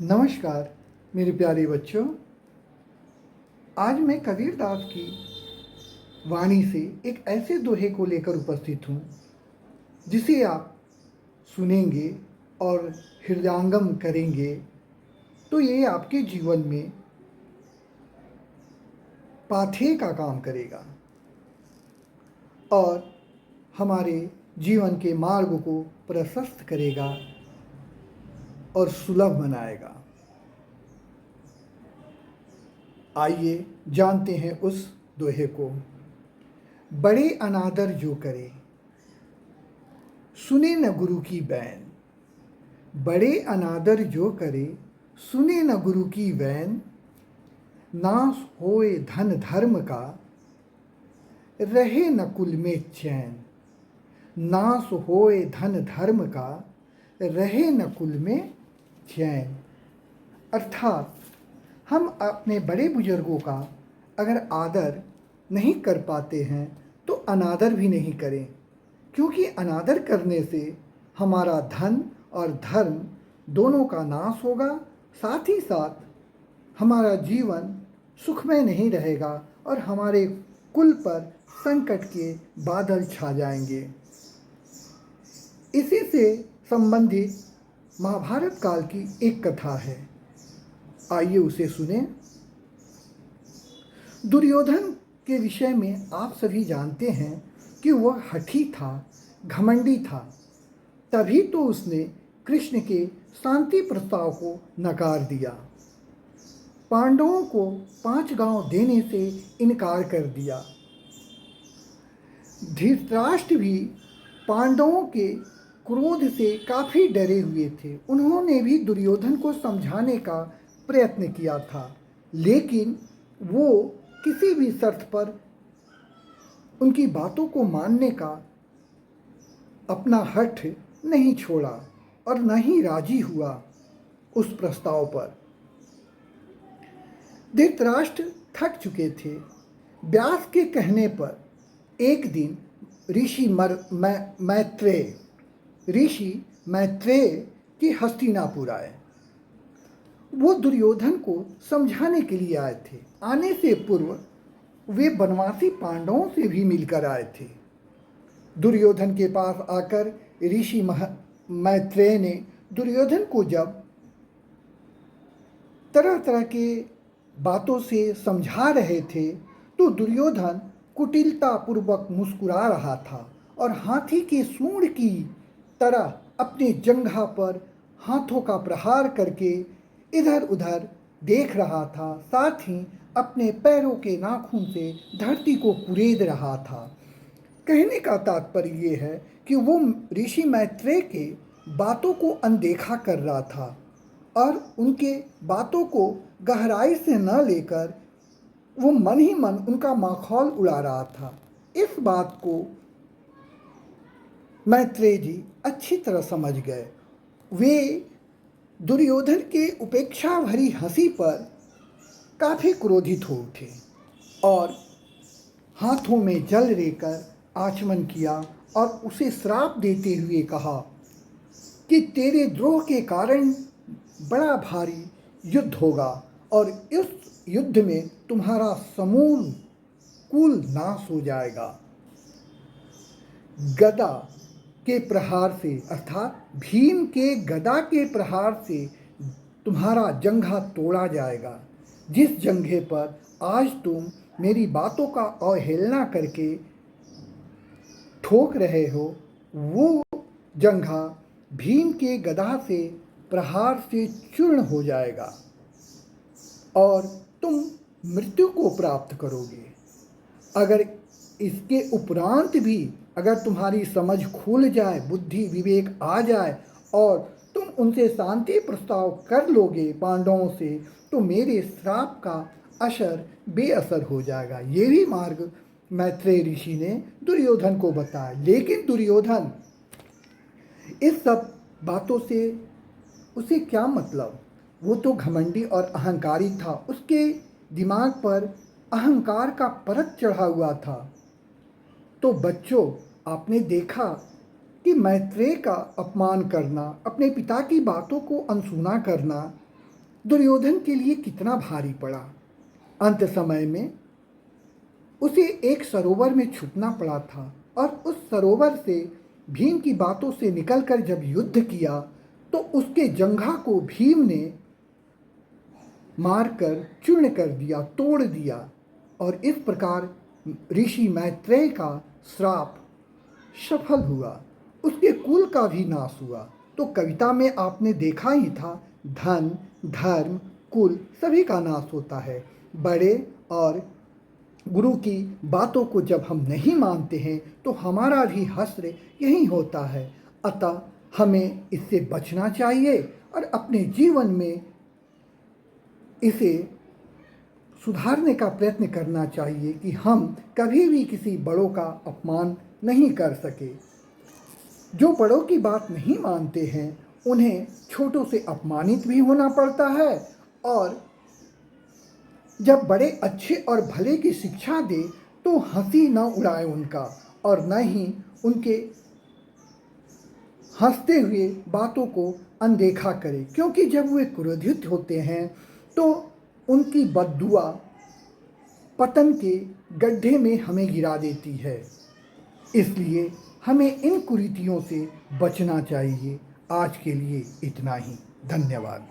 नमस्कार मेरे प्यारे बच्चों। आज मैं कबीरदास की वाणी से एक ऐसे दोहे को लेकर उपस्थित हूँ जिसे आप सुनेंगे और हृदयंगम करेंगे तो ये आपके जीवन में पाथेय का काम करेगा और हमारे जीवन के मार्ग को प्रशस्त करेगा और सुलभ बनाएगा। आइए जानते हैं उस दोहे को। बड़े अनादर जो करे सुने न गुरु की बैन, बड़े अनादर जो करे सुने न गुरु की बैन, नाश होए धन धर्म का रहे न कुल में चैन, नाश होए धन धर्म का रहे न कुल में चैन। अर्थात हम अपने बड़े बुजुर्गों का अगर आदर नहीं कर पाते हैं तो अनादर भी नहीं करें, क्योंकि अनादर करने से हमारा धन और धर्म दोनों का नाश होगा, साथ ही साथ हमारा जीवन सुखमय नहीं रहेगा और हमारे कुल पर संकट के बादल छा जाएंगे। इसी से संबंधित महाभारत काल की एक कथा है, आइए उसे सुने। दुर्योधन के विषय में आप सभी जानते हैं कि वह हठी था, घमंडी था, तभी तो उसने कृष्ण के शांति प्रस्ताव को नकार दिया, पांडवों को 5 गांव देने से इनकार कर दिया। धृतराष्ट्र भी पांडवों के क्रोध से काफ़ी डरे हुए थे। उन्होंने भी दुर्योधन को समझाने का प्रयत्न किया था, लेकिन वो किसी भी शर्त पर उनकी बातों को मानने का अपना हठ नहीं छोड़ा और न ही राजी हुआ उस प्रस्ताव पर। धृतराष्ट्र थक चुके थे। व्यास के कहने पर एक दिन ऋषि मैत्रेय की हस्तिनापुर आए। वो दुर्योधन को समझाने के लिए आए थे। आने से पूर्व वे वनवासी पांडवों से भी मिलकर आए थे। दुर्योधन के पास आकर ऋषि मैत्रेय ने दुर्योधन को जब तरह तरह के बातों से समझा रहे थे तो दुर्योधन कुटिलतापूर्वक मुस्कुरा रहा था और हाथी के सूंड की तरह अपने जंघा पर हाथों का प्रहार करके इधर उधर देख रहा था, साथ ही अपने पैरों के नाखून से धरती को कुरेद रहा था। कहने का तात्पर्य ये है कि वो ऋषि मैत्रेय के बातों को अनदेखा कर रहा था और उनके बातों को गहराई से न लेकर वो मन ही मन उनका माखौल उड़ा रहा था। इस बात को मैत्रेय जी अच्छी तरह समझ गए। वे दुर्योधन के उपेक्षा भरी हंसी पर काफ़ी क्रोधित हो उठे और हाथों में जल लेकर आचमन किया और उसे श्राप देते हुए कहा कि तेरे द्रोह के कारण बड़ा भारी युद्ध होगा और इस युद्ध में तुम्हारा समूल कुल नाश हो जाएगा। गदा के प्रहार से अर्थात भीम के गदा के प्रहार से तुम्हारा जंघा तोड़ा जाएगा। जिस जंघे पर आज तुम मेरी बातों का अवहेलना करके ठोक रहे हो, वो जंघा भीम के गदा से प्रहार से चूर्ण हो जाएगा और तुम मृत्यु को प्राप्त करोगे। अगर इसके उपरांत भी अगर तुम्हारी समझ खुल जाए, बुद्धि विवेक आ जाए और तुम उनसे शांति प्रस्ताव कर लोगे पांडवों से, तो मेरे श्राप का असर बेअसर हो जाएगा। ये भी मार्ग मैत्रेय ऋषि ने दुर्योधन को बताया। लेकिन दुर्योधन इस सब बातों से उसे क्या मतलब, वो तो घमंडी और अहंकारी था, उसके दिमाग पर अहंकार का परत चढ़ा हुआ था। तो बच्चों, आपने देखा कि मैत्रेय का अपमान करना, अपने पिता की बातों को अनसुना करना, दुर्योधन के लिए कितना भारी पड़ा। अंत समय में उसे एक सरोवर में छुपना पड़ा था और उस सरोवर से भीम की बातों से निकलकर जब युद्ध किया तो उसके जंघा को भीम ने मारकर चूर्ण कर दिया, तोड़ दिया और इस प्रकार ऋषि मैत्रेय का श्राप सफल हुआ, उसके कुल का भी नाश हुआ। तो कविता में आपने देखा ही था, धन, धर्म, कुल सभी का नाश होता है। बड़े और गुरु की बातों को जब हम नहीं मानते हैं तो हमारा भी हश्र यही होता है। अतः हमें इससे बचना चाहिए और अपने जीवन में इसे सुधारने का प्रयत्न करना चाहिए कि हम कभी भी किसी बड़ों का अपमान नहीं कर सके। जो बड़ों की बात नहीं मानते हैं उन्हें छोटों से अपमानित भी होना पड़ता है, और जब बड़े अच्छे और भले की शिक्षा दे तो हंसी न उड़ाए उनका और न ही उनके हंसते हुए बातों को अनदेखा करे, क्योंकि जब वे क्रोधित होते हैं तो उनकी बद्दुआ पतन के गड्ढे में हमें गिरा देती है। इसलिए हमें इन कुरीतियों से बचना चाहिए। आज के लिए इतना ही। धन्यवाद।